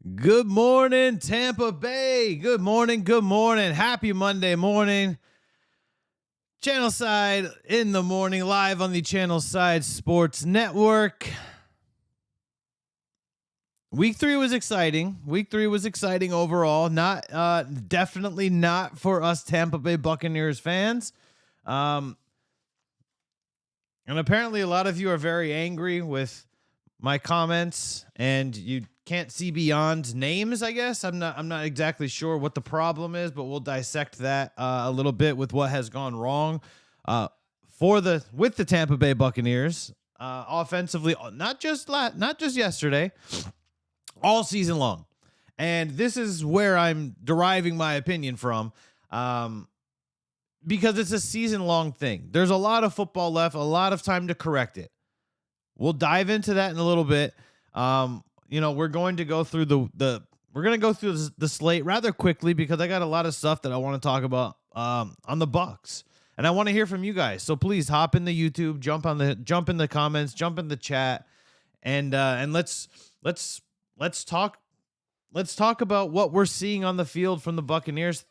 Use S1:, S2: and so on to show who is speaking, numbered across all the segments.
S1: Good morning, Tampa Bay. Good morning. Good morning. Happy Monday morning. Channelside in the morning, live on the Channelside Sports Network. Week 3 was exciting. Week 3 was exciting overall. Definitely not for us Tampa Bay Buccaneers fans. And apparently a lot of you are very angry with my comments, and you can't see beyond names, I guess. I'm not exactly sure what the problem is, but we'll dissect that a little bit with what has gone wrong with the Tampa Bay Buccaneers offensively, not just yesterday, all season long. And this is where I'm deriving my opinion from, because it's a season-long thing. There's a lot of football left, a lot of time to correct it. We'll dive into that in a little bit. We're going to go through the slate rather quickly because I got a lot of stuff that I want to talk about on the Bucs, and I want to hear from you guys. So please hop in the YouTube, jump in the comments, jump in the chat, and let's talk about what we're seeing on the field from the Buccaneers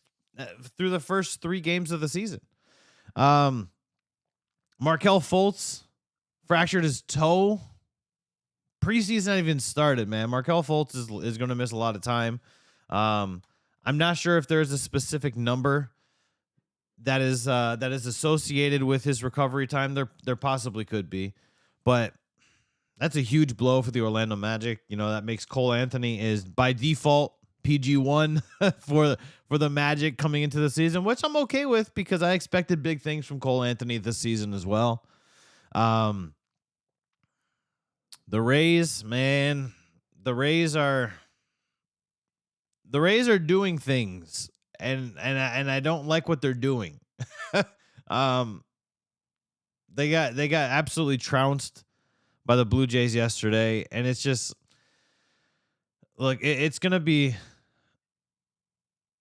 S1: through the first 3 games of the season. Markelle Fultz fractured his toe. Preseason not even started, man. Markelle Fultz is going to miss a lot of time. I'm not sure if there's a specific number that is associated with his recovery time. There possibly could be, but that's a huge blow for the Orlando Magic. That makes Cole Anthony is by default PG1 for the Magic coming into the season, which I'm okay with because I expected big things from Cole Anthony this season as well. The Rays, man, the Rays are doing things, and I don't like what they're doing. They got absolutely trounced by the Blue Jays yesterday, and it's just it's gonna be.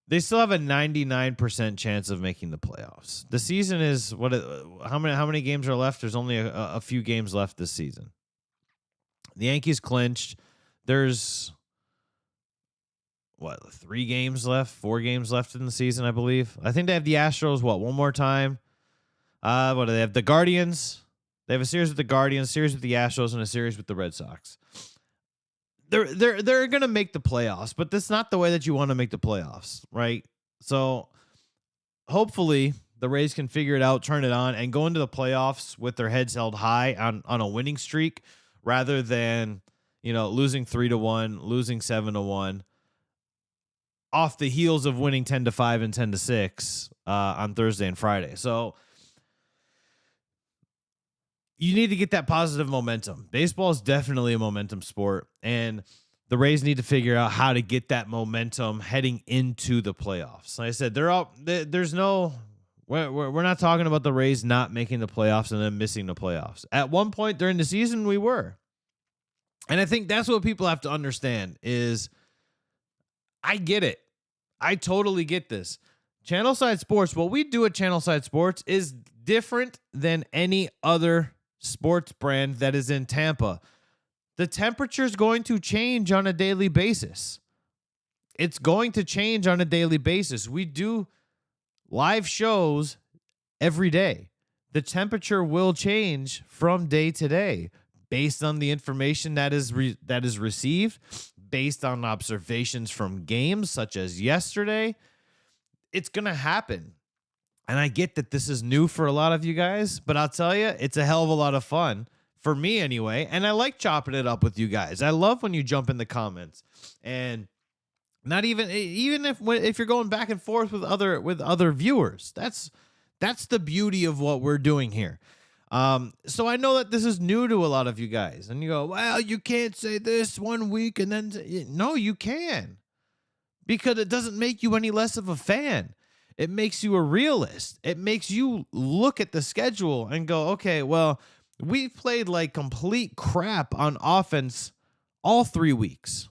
S1: They still have a 99% chance of making the playoffs. The season is how many games are left? There's only a few games left this season. The Yankees clinched. There's 3 games left, 4 games left in the season, I believe. I think they have the Astros, one more time. What do they have? The Guardians. They have a series with the Guardians, series with the Astros, and a series with the Red Sox. They're gonna make the playoffs, but that's not the way that you want to make the playoffs, right? So hopefully the Rays can figure it out, turn it on, and go into the playoffs with their heads held high on a winning streak, rather than losing 3-1, losing 7-1, off the heels of winning 10-5 and 10-6 on Thursday and Friday. So you need to get that positive momentum. Baseball is definitely a momentum sport, and the Rays need to figure out how to get that momentum heading into the playoffs. Like I said, we're not talking about the Rays not making the playoffs and then missing the playoffs. At one point during the season, we were. And I think that's what people have to understand is I get it. I totally get this. Channelside Sports, what we do at Channelside Sports is different than any other sports brand that is in Tampa. The temperature is going to change on a daily basis. It's going to change on a daily basis. We do live shows every day. The temperature will change from day to day based on the information that is received, based on observations from games such as yesterday. It's going to happen. And I get that this is new for a lot of you guys, but I'll tell you, it's a hell of a lot of fun for me anyway. And I like chopping it up with you guys. I love when you jump in the comments, and not even if you're going back and forth with other viewers. That's the beauty of what we're doing here. So I know that this is new to a lot of you guys, and you go, well, you can't say this one week and then no, you can, because it doesn't make you any less of a fan. It makes you a realist. It makes you look at the schedule and go, okay, well, we played like complete crap on offense all 3 weeks.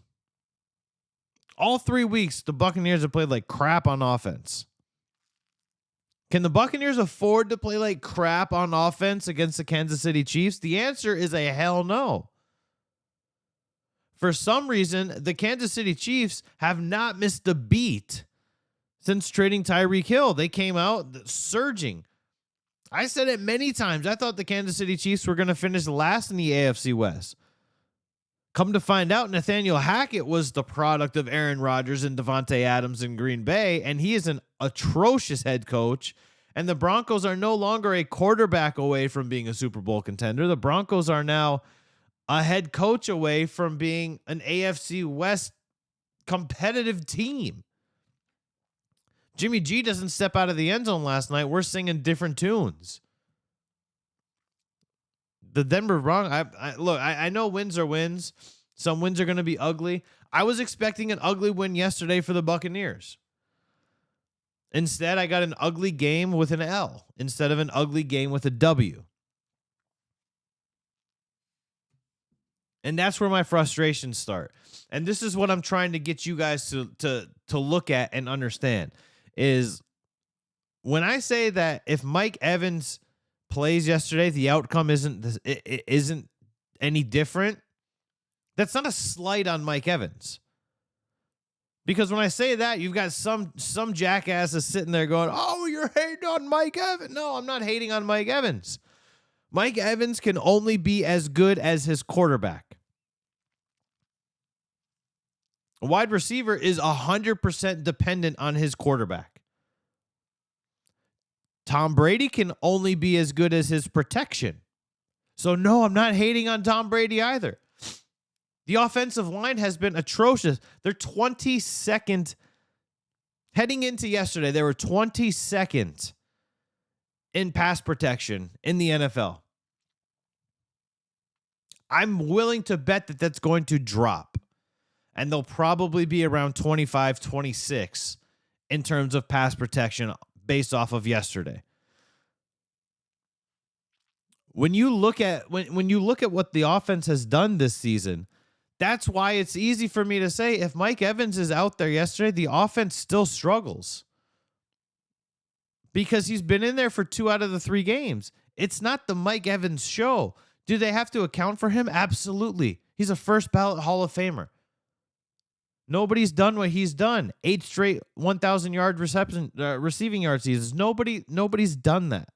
S1: All 3 weeks, the Buccaneers have played like crap on offense. Can the Buccaneers afford to play like crap on offense against the Kansas City Chiefs? The answer is a hell no. For some reason, the Kansas City Chiefs have not missed a beat since trading Tyreek Hill. They came out surging. I said it many times. I thought the Kansas City Chiefs were going to finish last in the AFC West. Come to find out, Nathaniel Hackett was the product of Aaron Rodgers and Devontae Adams in Green Bay, and he is an atrocious head coach. And the Broncos are no longer a quarterback away from being a Super Bowl contender. The Broncos are now a head coach away from being an AFC West competitive team. Jimmy G doesn't step out of the end zone last night. We're singing different tunes. The Denver Broncos, I know wins are wins. Some wins are going to be ugly. I was expecting an ugly win yesterday for the Buccaneers. Instead, I got an ugly game with an L instead of an ugly game with a W. And that's where my frustrations start. And this is what I'm trying to get you guys to look at and understand is when I say that if Mike Evans plays yesterday, the outcome isn't any different. That's not a slight on Mike Evans. Because when I say that, you've got some jackasses sitting there going, "Oh, you're hating on Mike Evans." No, I'm not hating on Mike Evans. Mike Evans can only be as good as his quarterback. A wide receiver is 100% dependent on his quarterback. Tom Brady can only be as good as his protection. So no, I'm not hating on Tom Brady either. The offensive line has been atrocious. They're 22nd. Heading into yesterday, they were 22nd in pass protection in the NFL. I'm willing to bet that that's going to drop. And they'll probably be around 25, 26 in terms of pass protection based off of yesterday. When you look at when you look at what the offense has done this season, that's why it's easy for me to say if Mike Evans is out there yesterday, the offense still struggles. Because he's been in there for 2 out of the 3 games. It's not the Mike Evans show. Do they have to account for him? Absolutely. He's a first ballot Hall of Famer. Nobody's done what he's done. 8 straight 1,000-yard receiving yard seasons. Nobody's done that.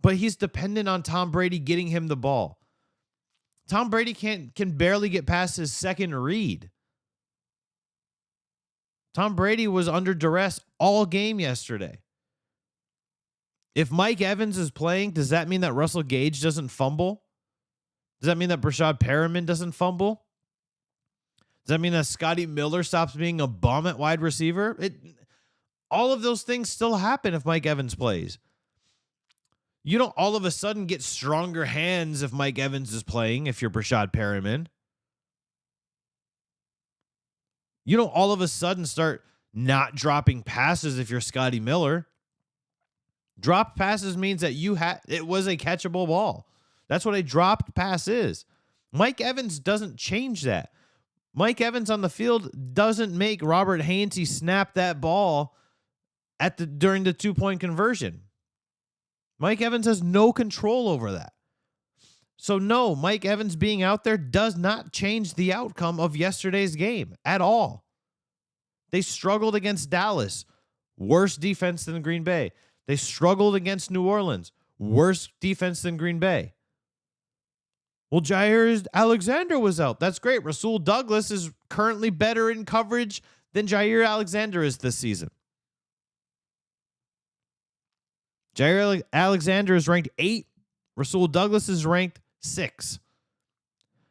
S1: But he's dependent on Tom Brady getting him the ball. Tom Brady can barely get past his second read. Tom Brady was under duress all game yesterday. If Mike Evans is playing, does that mean that Russell Gage doesn't fumble? Does that mean that Brashad Perriman doesn't fumble? Does that mean that Scotty Miller stops being a bum at wide receiver? All of those things still happen if Mike Evans plays. You don't all of a sudden get stronger hands if Mike Evans is playing, if you're Brashad Perriman. You don't all of a sudden start not dropping passes if you're Scotty Miller. Drop passes means that it was a catchable ball. That's what a dropped pass is. Mike Evans doesn't change that. Mike Evans on the field doesn't make Robert Hainsey snap that ball during the 2-point conversion. Mike Evans has no control over that. So no, Mike Evans being out there does not change the outcome of yesterday's game at all. They struggled against Dallas, worse defense than Green Bay. They struggled against New Orleans, worse defense than Green Bay. Well, Jair Alexander was out. That's great. Rasul Douglas is currently better in coverage than Jair Alexander is this season. Jair Alexander is ranked 8. Rasul Douglas is ranked 6.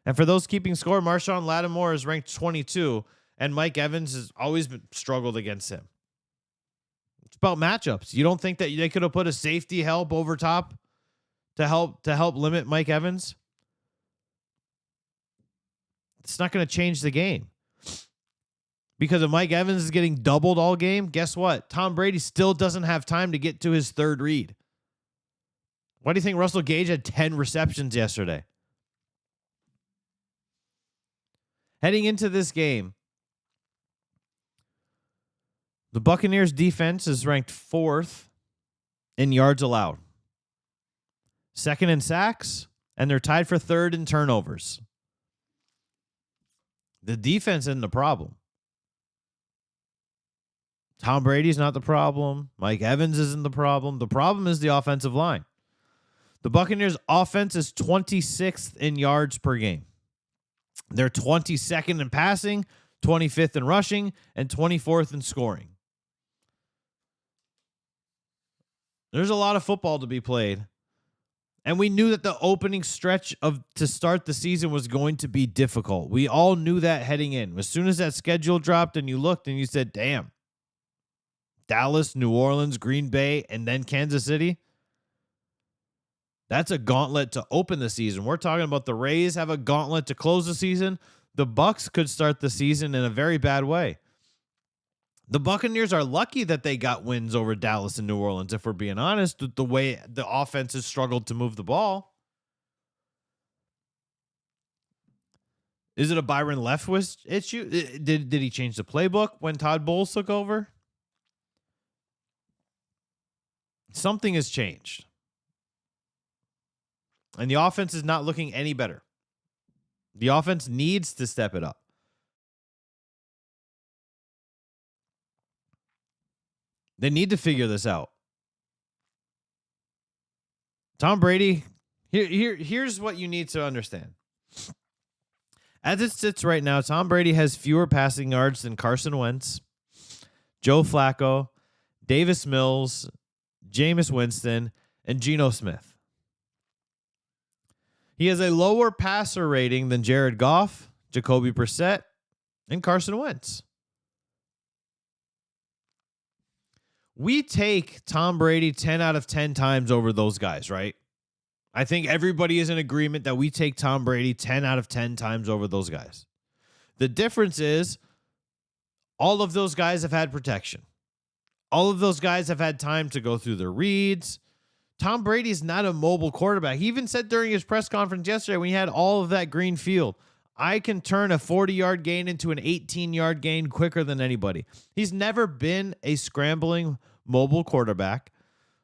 S1: And for those keeping score, Marshawn Lattimore is ranked 22, and Mike Evans has always struggled against him. It's about matchups. You don't think that they could have put a safety help over top to help limit Mike Evans? It's not going to change the game. Because if Mike Evans is getting doubled all game, guess what? Tom Brady still doesn't have time to get to his third read. Why do you think Russell Gage had 10 receptions yesterday? Heading into this game, the Buccaneers defense is ranked 4th in yards allowed. 2nd in sacks, and they're tied for third in turnovers. The defense isn't the problem. Tom Brady's not the problem. Mike Evans isn't the problem. The problem is the offensive line. The Buccaneers' offense is 26th in yards per game. They're 22nd in passing, 25th in rushing, and 24th in scoring. There's a lot of football to be played. And we knew that the opening stretch to start the season was going to be difficult. We all knew that heading in. As soon as that schedule dropped and you looked and you said, damn, Dallas, New Orleans, Green Bay, and then Kansas City. That's a gauntlet to open the season. We're talking about the Rays have a gauntlet to close the season. The Bucs could start the season in a very bad way. The Buccaneers are lucky that they got wins over Dallas and New Orleans, if we're being honest, with the way the offense has struggled to move the ball. Is it a Byron Leftwich issue? Did he change the playbook when Todd Bowles took over? Something has changed. And the offense is not looking any better. The offense needs to step it up. They need to figure this out. Tom Brady, here's what you need to understand. As it sits right now, Tom Brady has fewer passing yards than Carson Wentz, Joe Flacco, Davis Mills, Jameis Winston, and Geno Smith. He has a lower passer rating than Jared Goff, Jacoby Brissett, and Carson Wentz. We take Tom Brady 10 out of 10 times over those guys, right? I think everybody is in agreement that we take Tom Brady 10 out of 10 times over those guys. The difference is all of those guys have had protection. All of those guys have had time to go through their reads. Tom Brady is not a mobile quarterback. He even said during his press conference yesterday when he had all of that green field, I can turn a 40-yard gain into an 18-yard gain quicker than anybody. He's never been a scrambling mobile quarterback.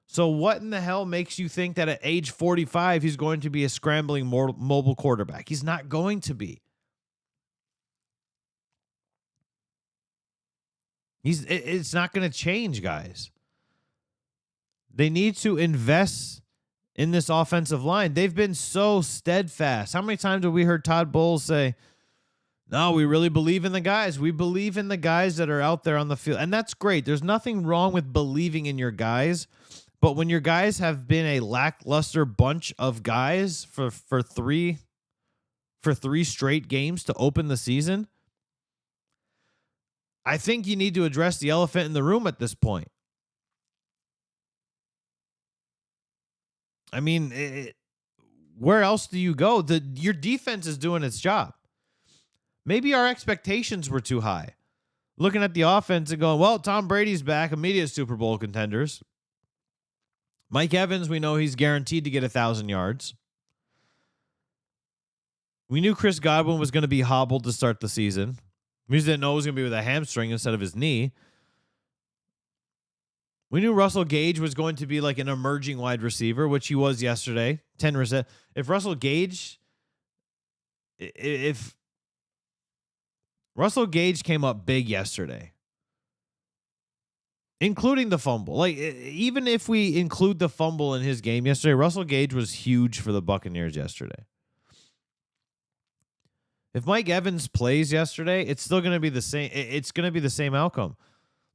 S1: So what in the hell makes you think that at age 45 he's going to be a scrambling mobile quarterback? He's not going to be. It's not going to change, guys. They need to invest in this offensive line. They've been so steadfast. How many times have we heard Todd Bowles say, no, we really believe in the guys. We believe in the guys that are out there on the field. And that's great. There's nothing wrong with believing in your guys. But when your guys have been a lackluster bunch of guys for three straight games to open the season, I think you need to address the elephant in the room at this point. I mean, where else do you go? Your defense is doing its job. Maybe our expectations were too high. Looking at the offense and going, well, Tom Brady's back, immediate Super Bowl contenders. Mike Evans, we know he's guaranteed to get 1,000 yards. We knew Chris Godwin was going to be hobbled to start the season. We just didn't know it was going to be with a hamstring instead of his knee. We knew Russell Gage was going to be like an emerging wide receiver, which he was yesterday. 10%. If Russell Gage came up big yesterday, including the fumble. Like, even if we include the fumble in his game yesterday, Russell Gage was huge for the Buccaneers yesterday. If Mike Evans plays yesterday, it's still going to be the same. It's going to be the same outcome.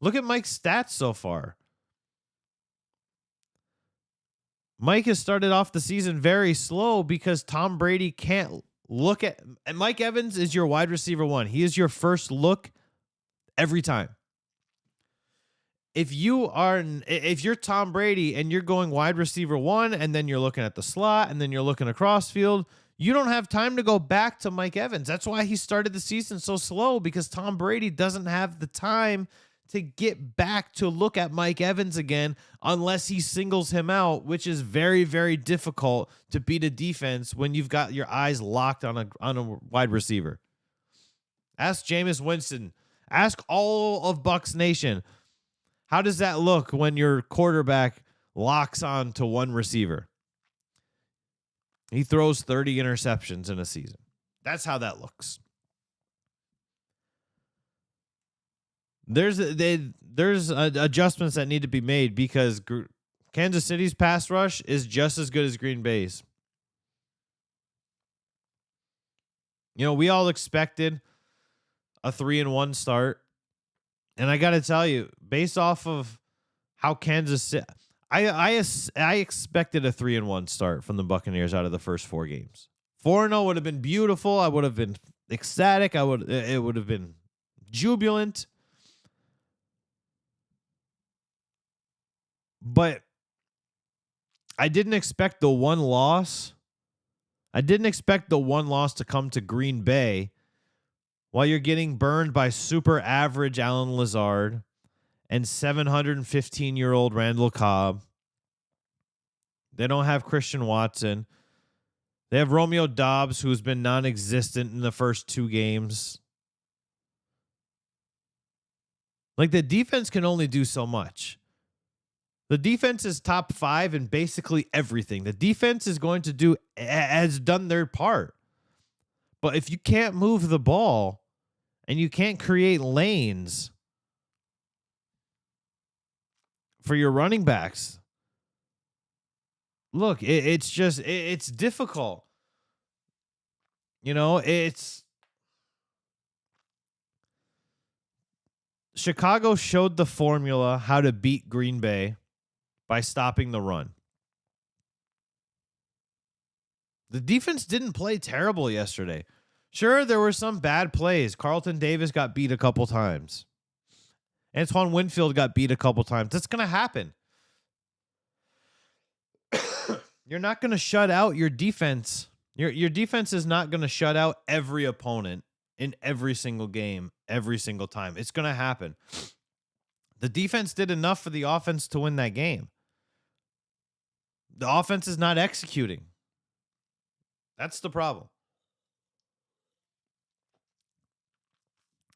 S1: Look at Mike's stats so far. Mike has started off the season very slow because Tom Brady can't look at. And Mike Evans is your wide receiver one. He is your first look every time. If you're Tom Brady and you're going wide receiver one, and then you're looking at the slot, and then you're looking across field, you don't have time to go back to Mike Evans. That's why he started the season so slow, because Tom Brady doesn't have the time to get back to look at Mike Evans again unless he singles him out, which is very, very difficult to beat a defense when you've got your eyes locked on a wide receiver. Ask Jameis Winston. Ask all of Bucs Nation. How does that look when your quarterback locks on to one receiver? He throws 30 interceptions in a season. That's how that looks. There's adjustments that need to be made because Kansas City's pass rush is just as good as Green Bay's. You know, we all expected a 3-1 start. And I got to tell you, based off of how Kansas City, I expected a 3-1 start from the Buccaneers out of the first 4 games. 4-0 would have been beautiful. I would have been ecstatic. It would have been jubilant. But I didn't expect the one loss. I didn't expect the one loss to come to Green Bay while you're getting burned by super average Allen Lazard and 715-year-old Randall Cobb. They don't have Christian Watson. They have Romeo Doubs, who's been non-existent in the first 2 games. Like, the defense can only do so much. The defense is top 5 in basically everything. The defense is going to has done their part. But if you can't move the ball and you can't create lanes for your running backs, look, it's difficult. You know, Chicago showed the formula how to beat Green Bay by stopping the run. The defense didn't play terrible yesterday. Sure, there were some bad plays. Carlton Davis got beat a couple times. Antoine Winfield got beat a couple times. That's going to happen. You're not going to shut out your defense. Your defense is not going to shut out every opponent in every single game, every single time. It's going to happen. The defense did enough for the offense to win that game. The offense is not executing. That's the problem.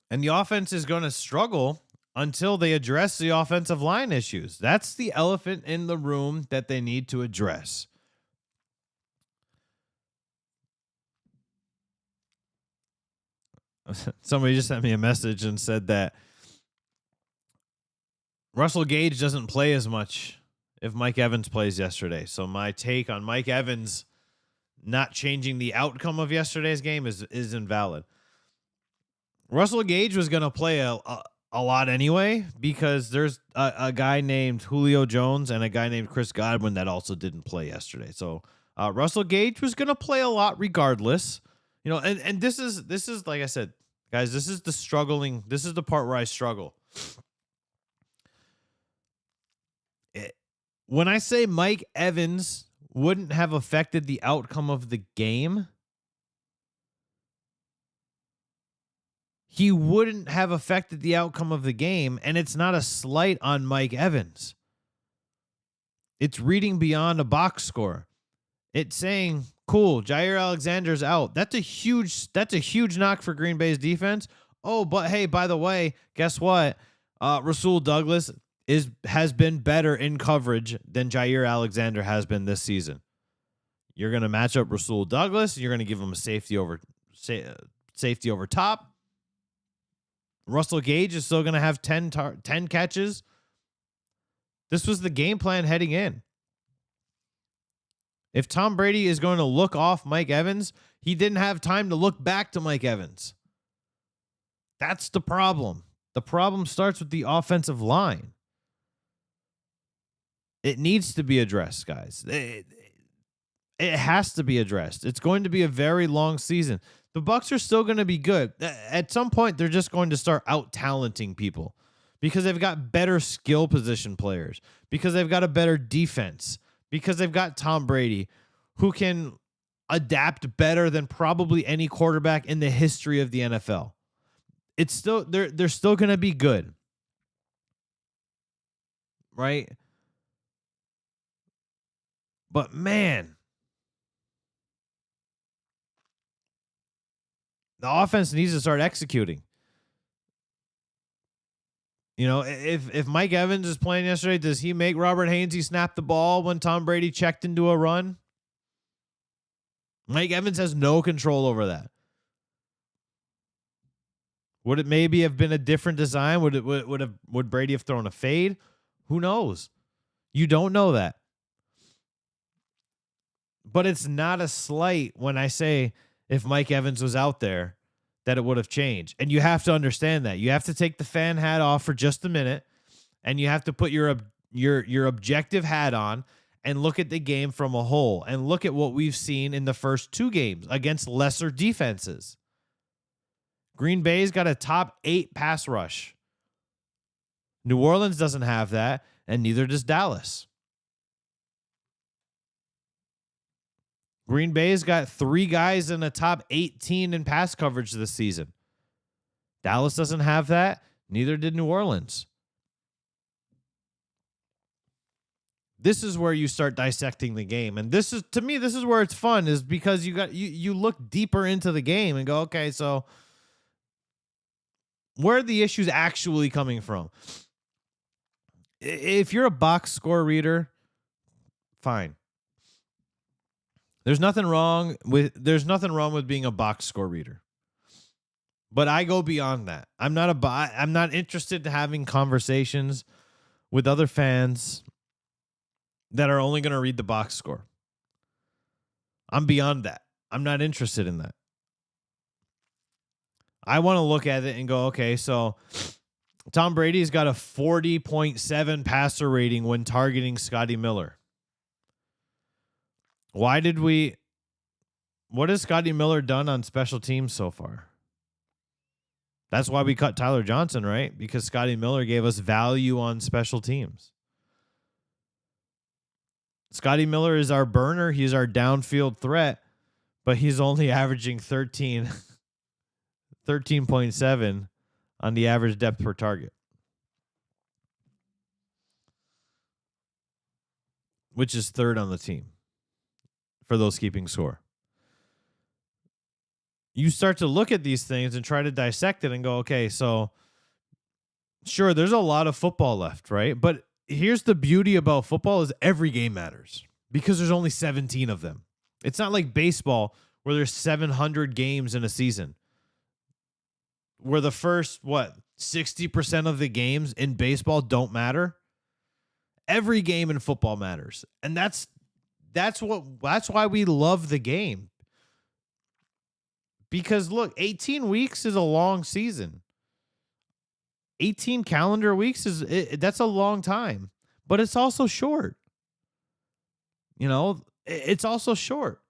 S1: And the offense is going to struggle until they address the offensive line issues. That's the elephant in the room that they need to address. Somebody just sent me a message and said that Russell Gage doesn't play as much if Mike Evans plays yesterday. So my take on Mike Evans not changing the outcome of yesterday's game is invalid. Russell Gage was going to play a lot anyway because there's a guy named Julio Jones and a guy named Chris Godwin that also didn't play yesterday. So Russell Gage was going to play a lot regardless. You know, and this is like I said, guys, this is the part where I struggle. When I say Mike Evans wouldn't have affected the outcome of the game, he wouldn't have affected the outcome of the game, and it's not a slight on Mike Evans. It's reading beyond a box score. It's saying, cool, Jair Alexander's out. That's a huge knock for Green Bay's defense. Oh, but hey, by the way, guess what? Rasul Douglas has been better in coverage than Jair Alexander has been this season. You're going to match up Rasul Douglas. You're going to give him a safety over top. Russell Gage is still going to have 10 catches. This was the game plan heading in. If Tom Brady is going to look off Mike Evans, he didn't have time to look back to Mike Evans. That's the problem. The problem starts with the offensive line. It needs to be addressed, guys. It has to be addressed. It's going to be a very long season. The Bucs are still going to be good. At some point, they're just going to start out-talenting people because they've got better skill position players, because they've got a better defense, because they've got Tom Brady, who can adapt better than probably any quarterback in the history of the NFL. It's still they're still going to be good. Right? But man, the offense needs to start executing. You know, if Mike Evans is playing yesterday, does he make Robert Hainsey snap the ball when Tom Brady checked into a run? Mike Evans has no control over that. Would it maybe have been a different design? Would Brady have thrown a fade? Who knows? You don't know that. But it's not a slight when I say if Mike Evans was out there that it would have changed. And you have to understand that. You have to take the fan hat off for just a minute, and you have to put your objective hat on and look at the game from a whole and look at what we've seen in the first 2 games against lesser defenses. Green Bay's got a top 8 pass rush. New Orleans doesn't have that, and neither does Dallas. Green Bay's got 3 guys in the top 18 in pass coverage this season. Dallas doesn't have that. Neither did New Orleans. This is where you start dissecting the game. And this is, to me, this is where it's fun, is because you look deeper into the game and go, okay, so where are the issues actually coming from? If you're a box score reader, fine. There's nothing wrong with being a box score reader. But I go beyond that. I'm not interested in having conversations with other fans that are only going to read the box score. I'm beyond that. I'm not interested in that. I want to look at it and go, okay, so Tom Brady's got a 40.7 passer rating when targeting Scotty Miller. What has Scotty Miller done on special teams so far? That's why we cut Tyler Johnson, right? Because Scotty Miller gave us value on special teams. Scotty Miller is our burner. He's our downfield threat, but he's only averaging 13.7 on the average depth per target, which is 3rd on the team for those keeping score. You start to look at these things and try to dissect it and go, okay, so sure, there's a lot of football left, right? But here's the beauty about football is every game matters because there's only 17 of them. It's not like baseball where there's 700 games in a season, where the first, 60% of the games in baseball don't matter. Every game in football matters. And that's why we love the game. Because look, 18 weeks is a long season. 18 calendar weeks that's a long time, but it's also short. It's also short.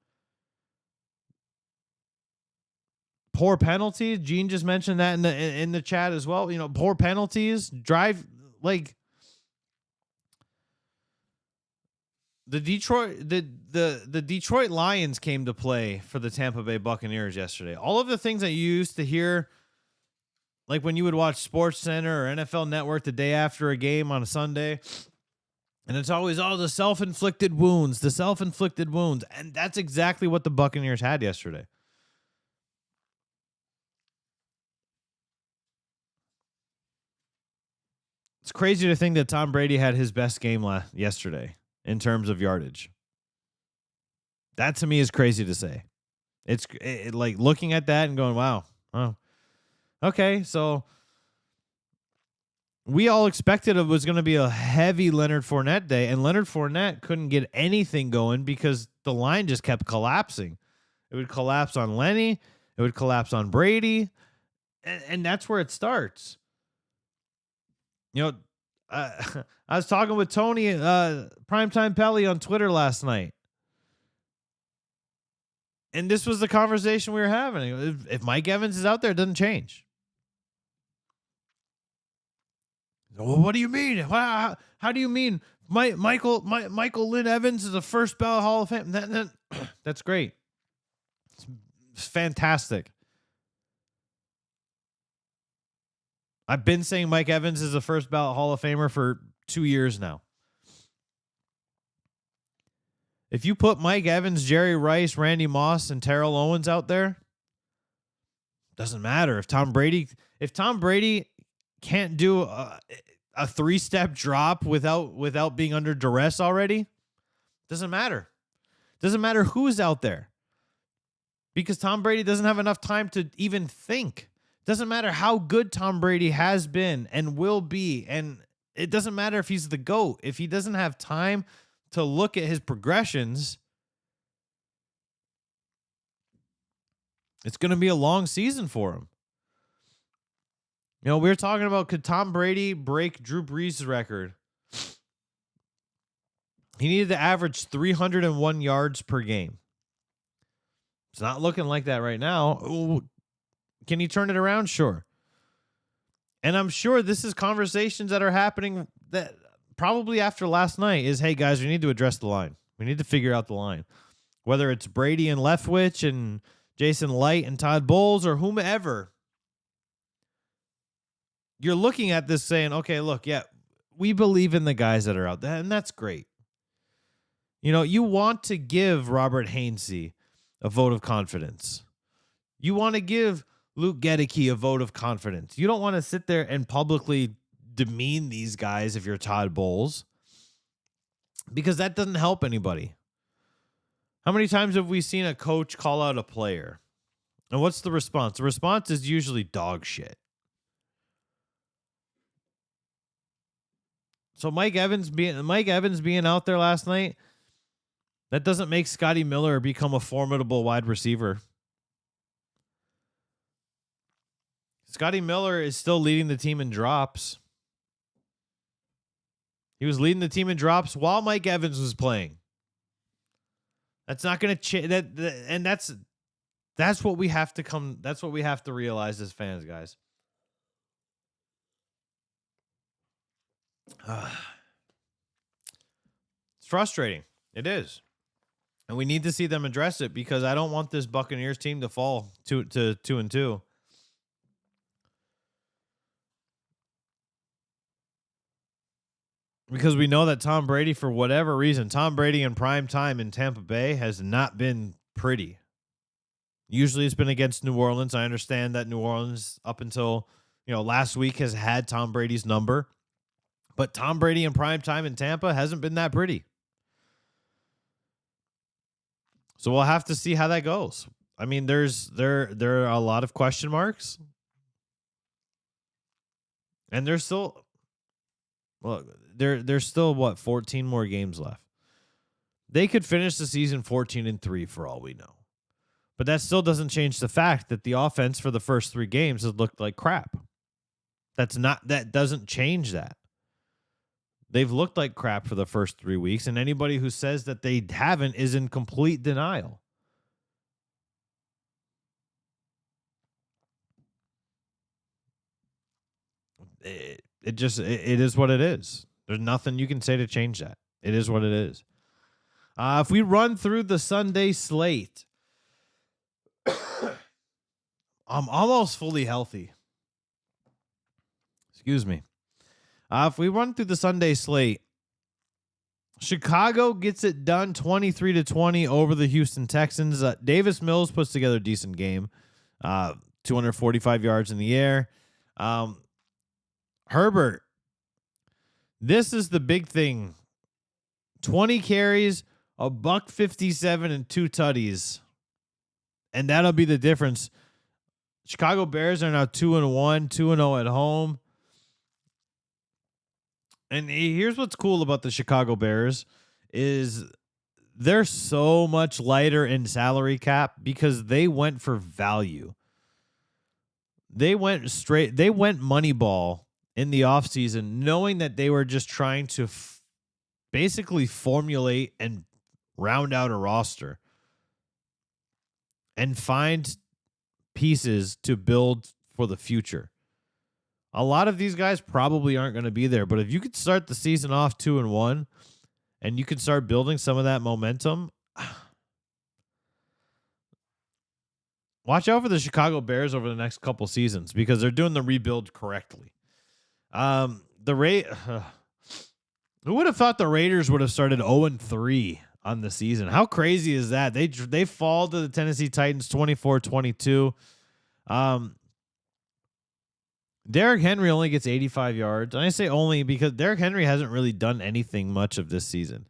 S1: Poor penalties. Gene just mentioned that in the chat as well. Poor penalties drive the Detroit Lions came to play for the Tampa Bay Buccaneers yesterday. All of the things that you used to hear, like when you would watch SportsCenter or NFL Network the day after a game on a Sunday, and it's always, the self-inflicted wounds. And that's exactly what the Buccaneers had yesterday. It's crazy to think that Tom Brady had his best game yesterday in terms of yardage. That to me is crazy to say. It's like looking at that and going, wow. Oh, okay, so we all expected it was going to be a heavy Leonard Fournette day, and Leonard Fournette couldn't get anything going because the line just kept collapsing. It would collapse on Lenny. It would collapse on Brady, and that's where it starts. I was talking with Tony, Primetime Pelly on Twitter last night. And this was the conversation we were having. If Mike Evans is out there, it doesn't change. Well, what do you mean? How do you mean Michael Lynn Evans is a first ballot Hall of Fame? That's great. It's fantastic. I've been saying Mike Evans is a first ballot Hall of Famer for 2 years now. If you put Mike Evans, Jerry Rice, Randy Moss, and Terrell Owens out there, doesn't matter. If Tom Brady can't do a 3-step drop without being under duress already, doesn't matter. Doesn't matter who's out there. because Tom Brady doesn't have enough time to even think. Doesn't matter how good Tom Brady has been and will be, and it doesn't matter if he's the GOAT. If he doesn't have time to look at his progressions, it's going to be a long season for him. You know, we were talking about, could Tom Brady break Drew Brees' record? He needed to average 301 yards per game. It's not looking like that right now. Ooh, can he turn it around? Sure. And I'm sure this is conversations that are happening that probably after last night is, hey, guys, we need to address the line. We need to figure out the line. Whether it's Brady and Leftwich and Jason Light and Todd Bowles or whomever, you're looking at this saying, okay, look, yeah, we believe in the guys that are out there, and that's great. You know, you want to give Robert Hainsey a vote of confidence. You want to give Luke Gedeke a vote of confidence. You don't want to sit there and publicly demean these guys if you're Todd Bowles, because that doesn't help anybody. How many times have we seen a coach call out a player? And what's the response? The response is usually dog shit. So Mike Evans being out there last night, that doesn't make Scotty Miller become a formidable wide receiver. Scotty Miller is still leading the team in drops. He was leading the team in drops while Mike Evans was playing. That's not going to change. And that's what we have to That's what we have to realize as fans, guys. It's frustrating. It is. And we need to see them address it, because I don't want this Buccaneers team to fall to 2-2. Because we know that Tom Brady, for whatever reason, Tom Brady in prime time in Tampa Bay has not been pretty. Usually it's been against New Orleans. I understand that New Orleans, up until last week, has had Tom Brady's number. But Tom Brady in prime time in Tampa hasn't been that pretty. So we'll have to see how that goes. I mean, there are a lot of question marks. And there's still there's still 14 more games left. They could finish the season 14-3 for all we know. But that still doesn't change the fact that the offense for the first 3 games has looked like crap. That doesn't change that. They've looked like crap for the first 3 weeks, and anybody who says that they haven't is in complete denial. It is what it is. There's nothing you can say to change that. It is what it is. If we run through the Sunday slate, I'm almost fully healthy. Excuse me. If we run through the Sunday slate, Chicago gets it done 23-20 over the Houston Texans. Davis Mills puts together a decent game. 245 yards in the air. Herbert, this is the big thing. 20 carries, $157 and 2 tutties. And that'll be the difference. Chicago Bears are now 2-1, 2-0 at home. And here's what's cool about the Chicago Bears is they're so much lighter in salary cap because they went for value. They went money ball in the offseason, knowing that they were just trying to basically formulate and round out a roster and find pieces to build for the future. A lot of these guys probably aren't going to be there, but if you could start the season off 2-1 and you could start building some of that momentum, watch out for the Chicago Bears over the next couple seasons because they're doing the rebuild correctly. Who would have thought the Raiders would have started 0-3 on the season? How crazy is that? They fall to the Tennessee Titans 24-22. Derrick Henry only gets 85 yards. And I say only because Derrick Henry hasn't really done anything much of this season.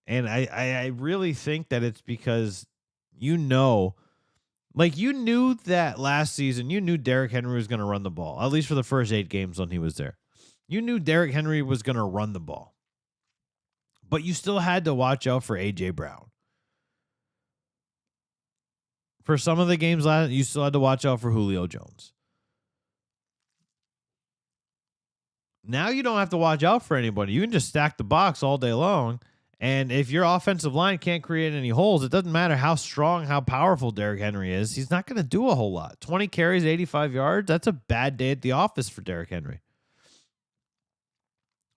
S1: And I really think that it's because Like, you knew that last season, you knew Derrick Henry was going to run the ball, at least for the first 8 games when he was there. You knew Derrick Henry was going to run the ball. But you still had to watch out for A.J. Brown. For some of the games last, you still had to watch out for Julio Jones. Now you don't have to watch out for anybody. You can just stack the box all day long. And if your offensive line can't create any holes, it doesn't matter how strong, how powerful Derrick Henry is. He's not going to do a whole lot. 20 carries, 85 yards. That's a bad day at the office for Derrick Henry.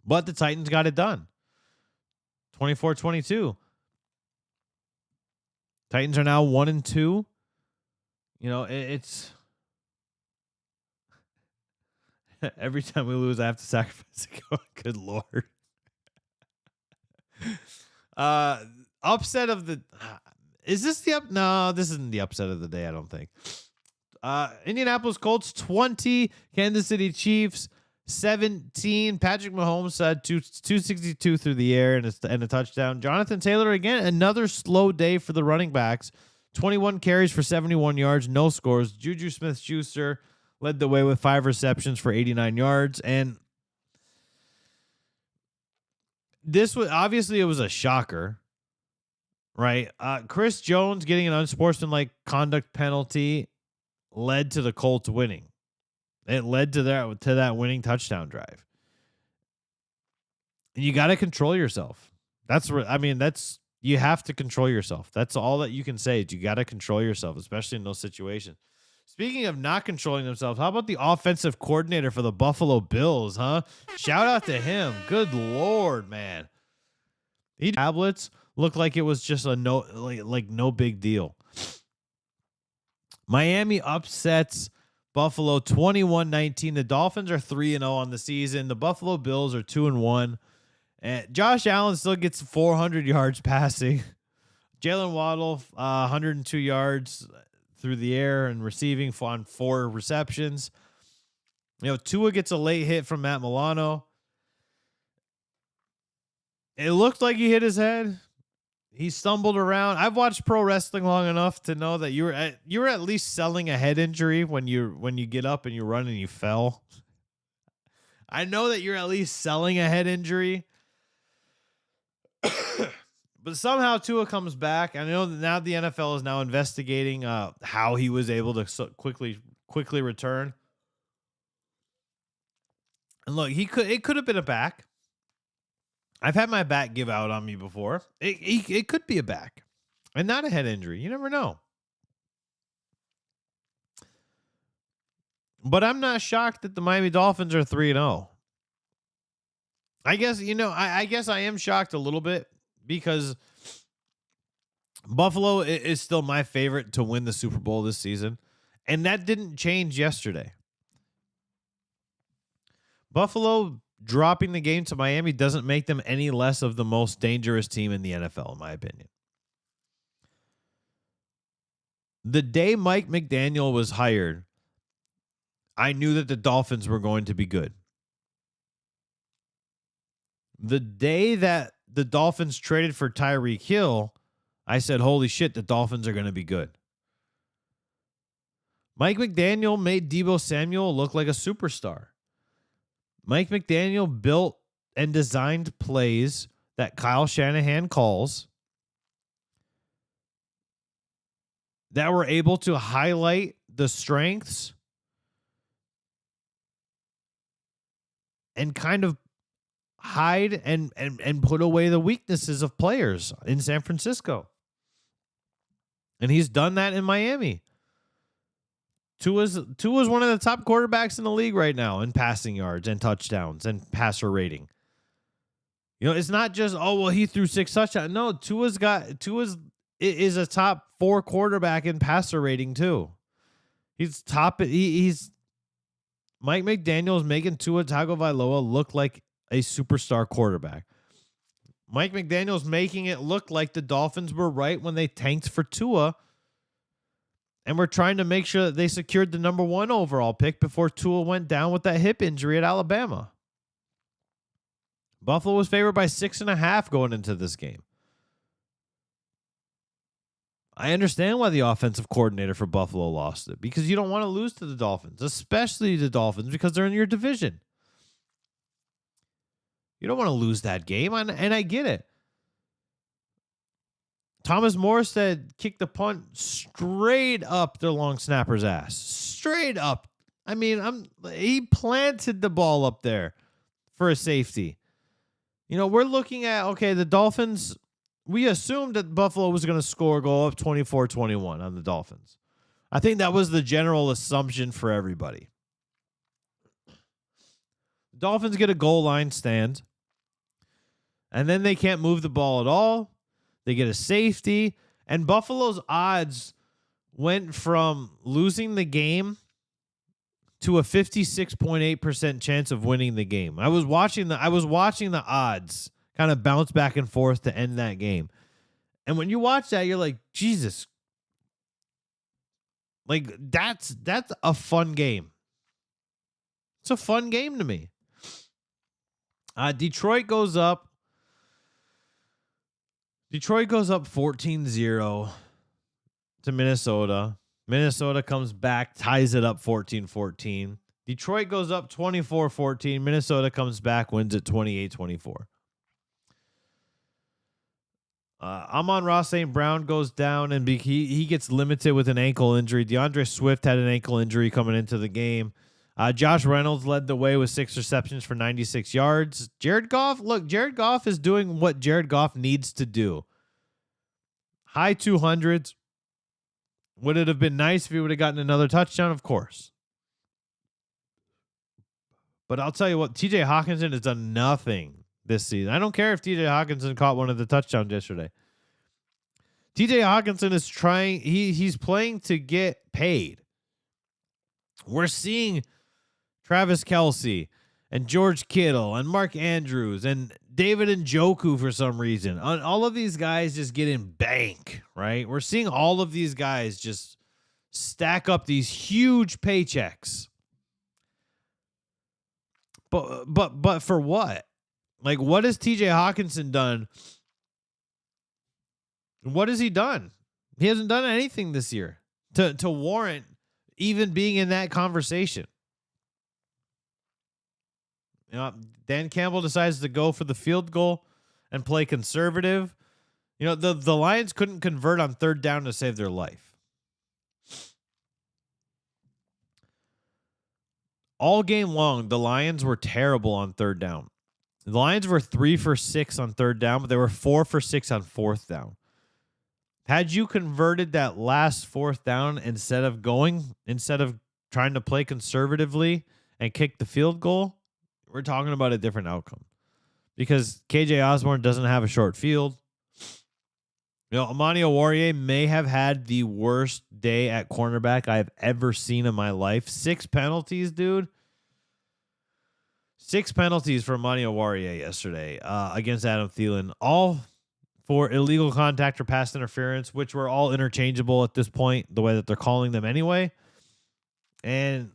S1: But the Titans got it done. 24-22. Titans are now 1-2. You know, it's every time we lose, I have to sacrifice a goal. Good Lord. Upset of the is this the up? No, this isn't the upset of the day, I don't think. Indianapolis Colts 20, Kansas City Chiefs 17. Patrick Mahomes had 262 through the air and a touchdown. Jonathan Taylor, again, another slow day for the running backs. 21 carries for 71 yards, no scores. Juju Smith-Schuster led the way with 5 receptions for 89 yards. And this was obviously, it was a shocker, right? Chris Jones getting an unsportsmanlike conduct penalty led to the Colts winning. It led to that winning touchdown drive. And you got to control yourself. You have to control yourself. That's all that you can say. Is you got to control yourself, especially in those situations. Speaking of not controlling themselves, how about the offensive coordinator for the Buffalo Bills, huh? Shout out to him. Good Lord, man. These tablets look like it was just no big deal. Miami upsets Buffalo 21-19. The Dolphins are 3-0 on the season. The Buffalo Bills are 2-1. And Josh Allen still gets 400 yards passing. Jalen Waddle, 102 yards through the air and receiving on 4 receptions. You know, Tua gets a late hit from Matt Milano. It looked like he hit his head. He stumbled around. I've watched pro wrestling long enough to know that you were at least selling a head injury when you get up and you run and you fell. I know that you're at least selling a head injury. But somehow Tua comes back. I know that now the NFL is now investigating how he was able to so quickly return. And look, it could have been a back. I've had my back give out on me before. It could be a back and not a head injury. You never know. But I'm not shocked that the Miami Dolphins are 3-0. I guess, I guess I am shocked a little bit because Buffalo is still my favorite to win the Super Bowl this season. And that didn't change yesterday. Buffalo dropping the game to Miami doesn't make them any less of the most dangerous team in the NFL, in my opinion. The day Mike McDaniel was hired, I knew that the Dolphins were going to be good. The day that the Dolphins traded for Tyreek Hill, I said, holy shit, the Dolphins are going to be good. Mike McDaniel made Deebo Samuel look like a superstar. Mike McDaniel built and designed plays that Kyle Shanahan calls that were able to highlight the strengths and kind of hide and put away the weaknesses of players in San Francisco. And he's done that in Miami. Tua's one of the top quarterbacks in the league right now in passing yards and touchdowns and passer rating. It's not just, he threw 6 touchdowns. No, Tua is a top 4 quarterback in passer rating too. He's Mike McDaniel's making Tua Tagovailoa look like a superstar quarterback. Mike McDaniel's making it look like the Dolphins were right when they tanked for Tua and were trying to make sure that they secured the number 1 overall pick before Tua went down with that hip injury at Alabama. Buffalo was favored by 6.5 going into this game. I understand why the offensive coordinator for Buffalo lost it, because you don't want to lose to the Dolphins, especially the Dolphins, because they're in your division. You don't want to lose that game, and I get it. Thomas Morstead kicked the punt straight up their long snapper's ass. Straight up. I mean, he planted the ball up there for a safety. We're looking at, okay, the Dolphins, we assumed that Buffalo was going to score, go up 24-21 on the Dolphins. I think that was the general assumption for everybody. The Dolphins get a goal line stand, and then they can't move the ball at all. They get a safety, and Buffalo's odds went from losing the game to a 56.8% chance of winning the game. I was watching the odds kind of bounce back and forth to end that game. And when you watch that, you're like, Jesus. Like, that's a fun game. It's a fun game to me. Detroit goes up 14-0 to Minnesota. Minnesota comes back, ties it up 14-14. Detroit goes up 24-14. Minnesota comes back, wins it 28-24. Amon-Ra St. Brown goes down, and he gets limited with an ankle injury. DeAndre Swift had an ankle injury coming into the game. Josh Reynolds led the way with 6 receptions for 96 yards. Jared Goff is doing what Jared Goff needs to do. High 200s. Would it have been nice if he would have gotten another touchdown? Of course. But I'll tell you what, TJ Hawkinson has done nothing this season. I don't care if TJ Hawkinson caught one of the touchdowns yesterday. TJ Hawkinson is trying, he's playing to get paid. We're seeing Travis Kelce and George Kittle and Mark Andrews and David Njoku for some reason. All of these guys just get in bank, right? We're seeing all of these guys just stack up these huge paychecks. But for what? Like, what has TJ Hawkinson done? What has he done? He hasn't done anything this year to warrant even being in that conversation. Dan Campbell decides to go for the field goal and play conservative. The Lions couldn't convert on third down to save their life. All game long, the Lions were terrible on third down. The Lions were 3 for 6 on third down, but they were 4 for 6 on fourth down. Had you converted that last fourth down instead of trying to play conservatively and kick the field goal, we're talking about a different outcome. Because KJ Osborne doesn't have a short field. Amani Oruwariye may have had the worst day at cornerback I've ever seen in my life. 6 penalties, dude. 6 penalties for Amani Oruwariye yesterday against Adam Thielen. All for illegal contact or pass interference, which were all interchangeable at this point, the way that they're calling them anyway. And,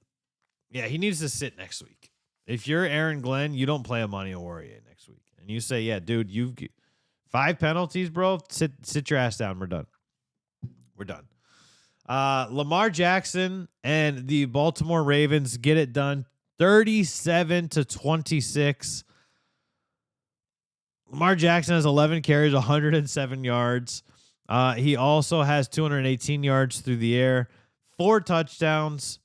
S1: yeah, he needs to sit next week. If you're Aaron Glenn, you don't play Amani Oruwariye next week. And you say, yeah, dude, you've 5 penalties, bro. Sit your ass down. We're done. Lamar Jackson and the Baltimore Ravens get it done 37-26. Lamar Jackson has 11 carries, 107 yards. He also has 218 yards through the air, 4 touchdowns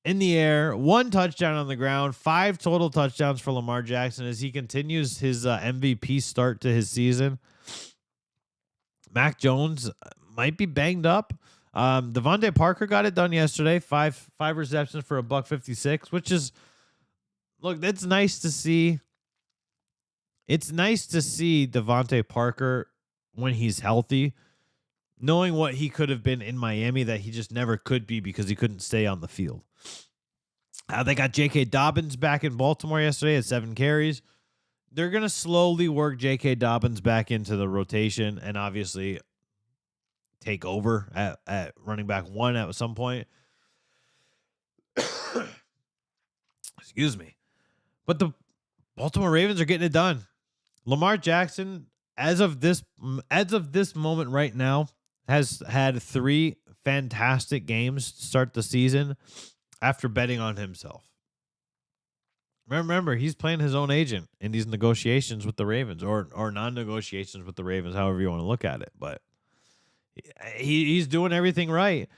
S1: in the air, 1 touchdown on the ground, 5 total touchdowns for Lamar Jackson as he continues his MVP start to his season. Mac Jones might be banged up. Devontae Parker got it done yesterday, 5 receptions for $156, which is, look, that's nice to see. It's nice to see Devontae Parker when he's healthy, knowing what he could have been in Miami that he just never could be because he couldn't stay on the field. They got J.K. Dobbins back in Baltimore yesterday at 7 carries. They're going to slowly work J.K. Dobbins back into the rotation and obviously take over at running back 1 at some point. Excuse me. But the Baltimore Ravens are getting it done. Lamar Jackson as of this moment right now, has had 3 fantastic games to start the season after betting on himself. Remember, he's playing his own agent in these negotiations with the Ravens, or non-negotiations with the Ravens, however you want to look at it. But he's doing everything right.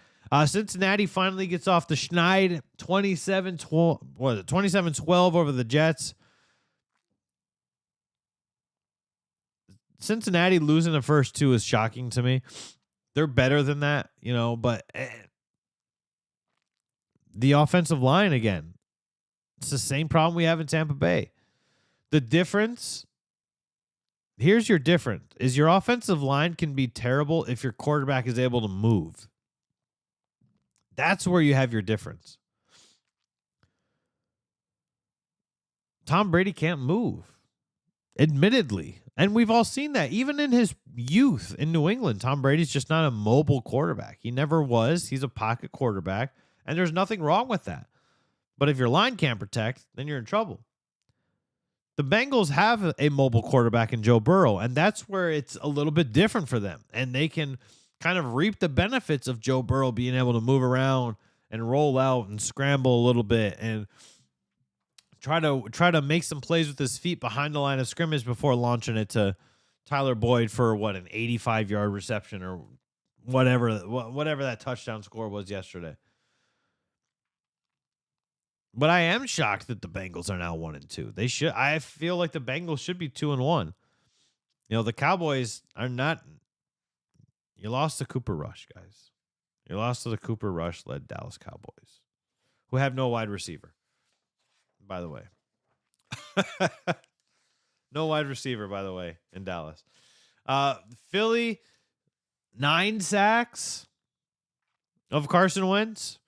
S1: Cincinnati finally gets off the schneid, 27-12 over the Jets. Cincinnati losing the first 2 is shocking to me. They're better than that, but the offensive line again. It's the same problem we have in Tampa Bay. The difference, here's your difference, is your offensive line can be terrible if your quarterback is able to move. That's where you have your difference. Tom Brady can't move, admittedly. And we've all seen that. Even in his youth in New England, Tom Brady's just not a mobile quarterback. He never was. He's a pocket quarterback, and there's nothing wrong with that. But if your line can't protect, then you're in trouble. The Bengals have a mobile quarterback in Joe Burrow, and that's where it's a little bit different for them. And they can kind of reap the benefits of Joe Burrow being able to move around and roll out and scramble a little bit and try to make some plays with his feet behind the line of scrimmage before launching it to Tyler Boyd for an 85-yard reception or whatever that touchdown score was yesterday. But I am shocked that the Bengals are now 1-2. I feel like the Bengals should be 2-1. The Cowboys are not. You lost to Cooper Rush, guys. You lost to the Cooper Rush-led Dallas Cowboys, who have no wide receiver, by the way. No wide receiver, by the way, in Dallas. Philly, 9 sacks of Carson Wentz.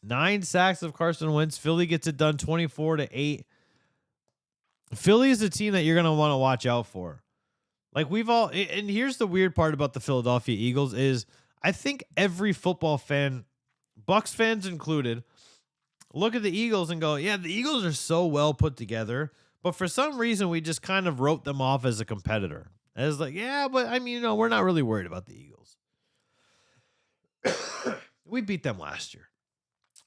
S1: 9 sacks of Carson Wentz. Philly gets it done 24-8. Philly is a team that you're going to want to watch out for. Like and here's the weird part about the Philadelphia Eagles is I think every football fan, Bucs fans included, look at the Eagles and go, yeah, the Eagles are so well put together, but for some reason we just kind of wrote them off as a competitor. As like, yeah, but I mean, we're not really worried about the Eagles. We beat them last year.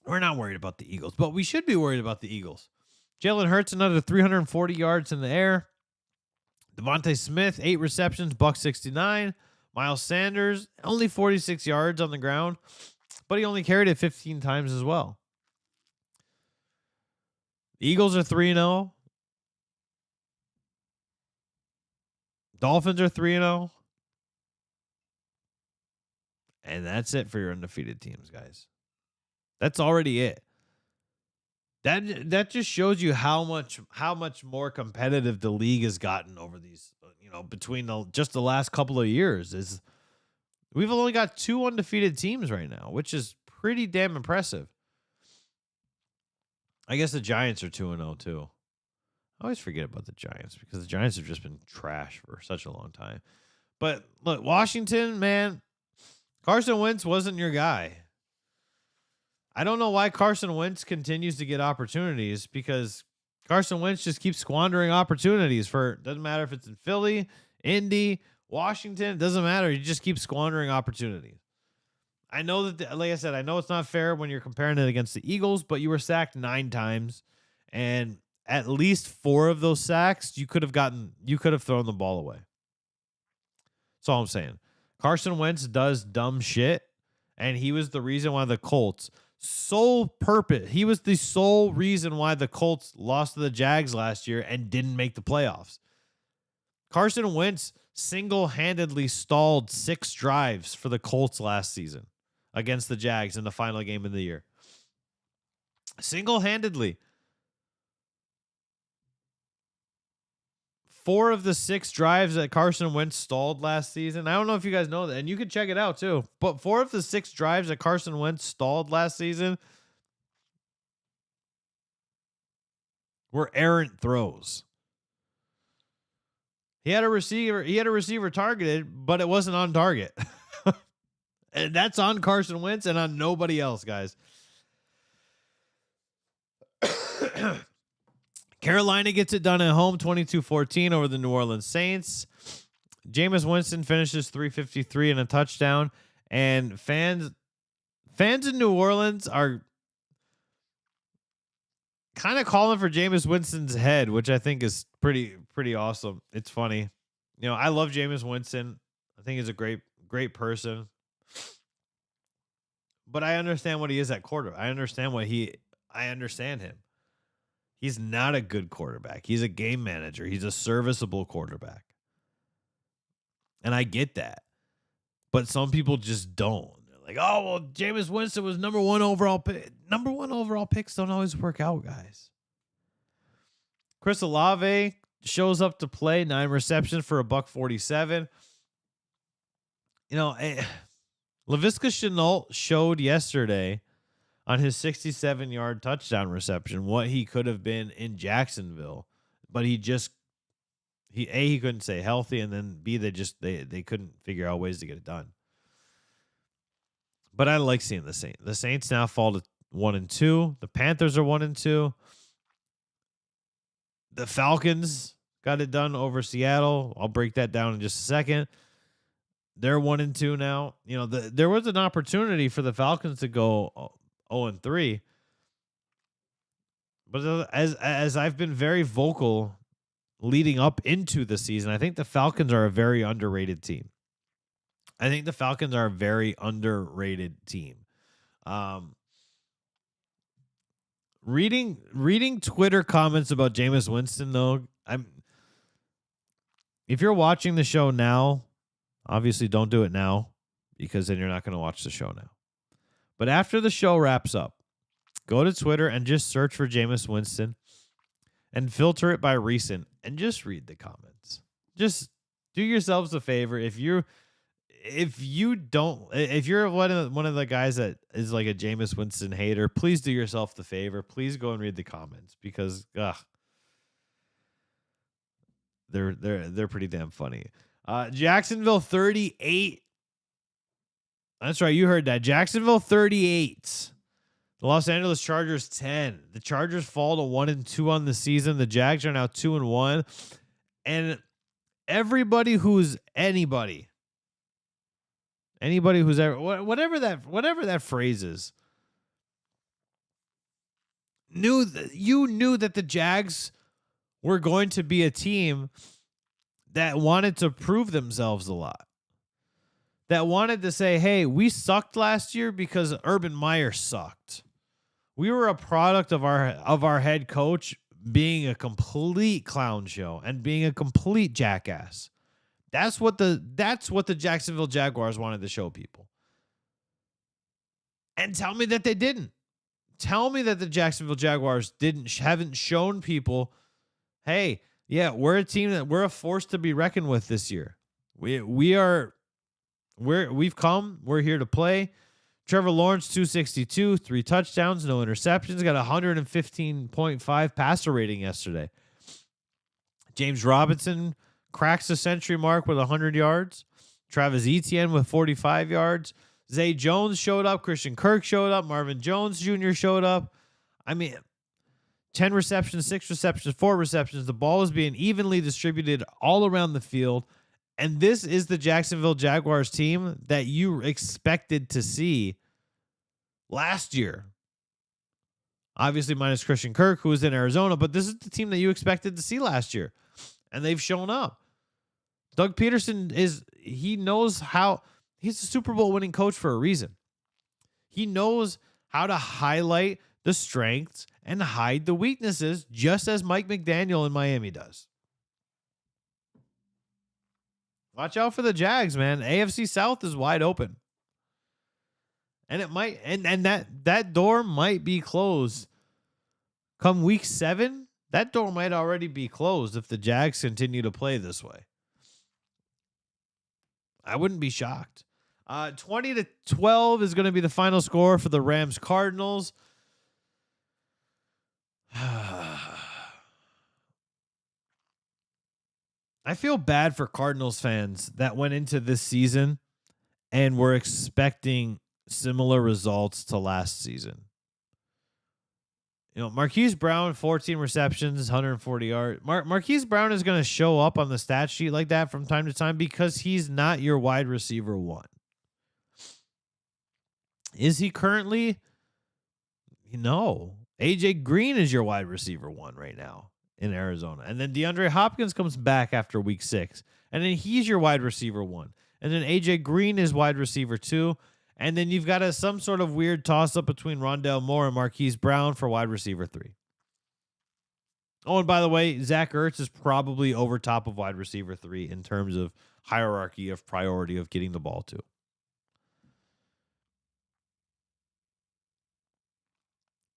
S1: We're not worried about the Eagles, but we should be worried about the Eagles. Jalen Hurts, another 340 yards in the air. Devontae Smith, 8 receptions, $169. Miles Sanders, only 46 yards on the ground, but he only carried it 15 times as well. The Eagles are 3-0. Dolphins are 3-0. And that's it for your undefeated teams, guys. That's already it. That just shows you how much more competitive the league has gotten over these, between just the last couple of years. Is we've only got 2 undefeated teams right now, which is pretty damn impressive. I guess the Giants are 2-0 too. I always forget about the Giants because the Giants have just been trash for such a long time. But look, Washington, man, Carson Wentz wasn't your guy. I don't know why Carson Wentz continues to get opportunities because Carson Wentz just keeps squandering opportunities doesn't matter if it's in Philly, Indy, Washington, it doesn't matter. He just keeps squandering opportunities. I know that, like I said, I know it's not fair when you're comparing it against the Eagles, but you were sacked 9 times, and at least 4 of those sacks you could have thrown the ball away. That's all I'm saying. Carson Wentz does dumb shit, and he was the reason why the Colts. He was the sole reason why the Colts lost to the Jags last year and didn't make the playoffs. Carson Wentz single-handedly stalled 6 drives for the Colts last season against the Jags in the final game of the year. Single-handedly. 4 of the 6 drives that Carson Wentz stalled last season. I don't know if you guys know that, and you can check it out too. But 4 of the 6 drives that Carson Wentz stalled last season were errant throws. He had a receiver targeted, but it wasn't on target. And that's on Carson Wentz and on nobody else, guys. Carolina gets it done at home, 22-14 over the New Orleans Saints. Jameis Winston finishes 353 and a touchdown. And fans in New Orleans are kind of calling for Jameis Winston's head, which I think is pretty awesome. It's funny. You know, I love Jameis Winston. I think he's a great person. But I understand what he is at quarterback. I understand him. He's not a good quarterback. He's a game manager. He's a serviceable quarterback. And I get that. But some people just don't. They're like, oh, well, Jameis Winston was number one overall pick. Number one overall picks don't always work out, guys. Chris Olave shows up to play, 9 receptions for $147. You know, Laviska Shenault showed yesterday on his 67-yard touchdown reception what he could have been in Jacksonville, but he couldn't stay healthy, and then B, they couldn't figure out ways to get it done. But I like seeing the Saints. The Saints now fall to 1-2. The Panthers are 1-2. The Falcons got it done over Seattle. I'll break that down in just a second. They're 1-2 now. You know, there was an opportunity for the Falcons to go 0-3. But as I've been very vocal leading up into the season, I think the Falcons are a very underrated team. Reading Twitter comments about Jameis Winston, though, if you're watching the show now, obviously don't do it now because then you're not going to watch the show now. But after the show wraps up, go to Twitter and just search for Jameis Winston and filter it by recent and just read the comments. Just do yourselves a favor. If you're one of the guys that is like a Jameis Winston hater, please do yourself the favor. Please go and read the comments because they're pretty damn funny. Jacksonville 38. That's right, you heard that. Jacksonville 38. The Los Angeles Chargers 10. The Chargers fall to 1-2 on the season. The Jags are now 2-1. And everybody who's anybody who's ever whatever that phrase is, knew that the Jags were going to be a team that wanted to prove themselves a lot. That wanted to say, hey, we sucked last year because Urban Meyer sucked. We were a product of our head coach being a complete clown show and being a complete jackass. That's what the Jacksonville Jaguars wanted to show people. And tell me that they didn't. Tell me that the Jacksonville Jaguars haven't shown people, hey, yeah, we're a team that we're a force to be reckoned with this year. We're here to play. Trevor Lawrence, 262, 3 touchdowns, no interceptions, got 115.5 passer rating yesterday. James Robinson cracks the century mark with 100 yards. Travis Etienne with 45 yards. Zay Jones showed up. Christian Kirk showed up. Marvin Jones Jr. showed up. I mean, 10 receptions, 6 receptions, 4 receptions. The ball is being evenly distributed all around the field. And this is the Jacksonville Jaguars team that you expected to see last year. Obviously, minus Christian Kirk, who was in Arizona, but this is the team that you expected to see last year. And they've shown up. Doug Peterson knows how. He's a Super Bowl winning coach for a reason. He knows how to highlight the strengths and hide the weaknesses, just as Mike McDaniel in Miami does. Watch out for the Jags, man. AFC South is wide open. And it might and that door might be closed. Come week 7, that door might already be closed if the Jags continue to play this way. I wouldn't be shocked. 20-12 is going to be the final score for the Rams Cardinals. I feel bad for Cardinals fans that went into this season and were expecting similar results to last season. Marquise Brown, 14 receptions, 140 yards. Marquise Brown is going to show up on the stat sheet like that from time to time because he's not your wide receiver one. Is he currently? No. AJ Green is your wide receiver one right now in Arizona. And then DeAndre Hopkins comes back after week 6. And then he's your wide receiver one. And then AJ Green is wide receiver 2. And then you've got some sort of weird toss-up between Rondale Moore and Marquise Brown for wide receiver 3. Oh, and by the way, Zach Ertz is probably over top of wide receiver 3 in terms of hierarchy of priority of getting the ball to.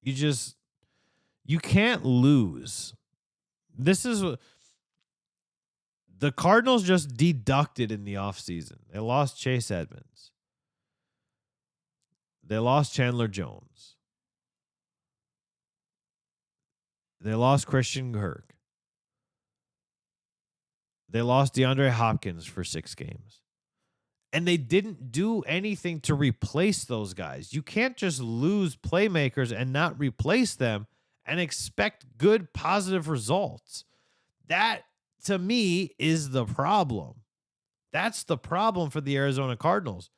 S1: You can't lose. This is what the Cardinals just deducted in the offseason. They lost Chase Edmonds. They lost Chandler Jones. They lost Christian Kirk. They lost DeAndre Hopkins for 6 games. And they didn't do anything to replace those guys. You can't just lose playmakers and not replace them and expect good, positive results. That, to me, is the problem. That's the problem for the Arizona Cardinals.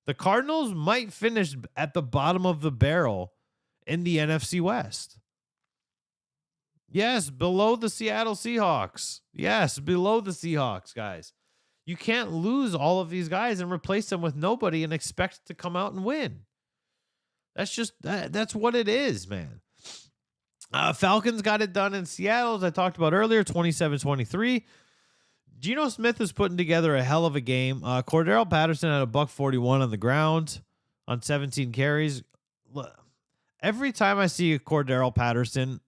S1: The Cardinals might finish at the bottom of the barrel in the NFC West. Yes, below the Seattle Seahawks. Yes, below the Seahawks, guys. You can't lose all of these guys and replace them with nobody and expect to come out and win. That's what it is, man. Falcons got it done in Seattle, as I talked about earlier, 27-23. Geno Smith is putting together a hell of a game. Cordero Patterson had a $141 on the ground on 17 carries. Look, every time I see a Cordero Patterson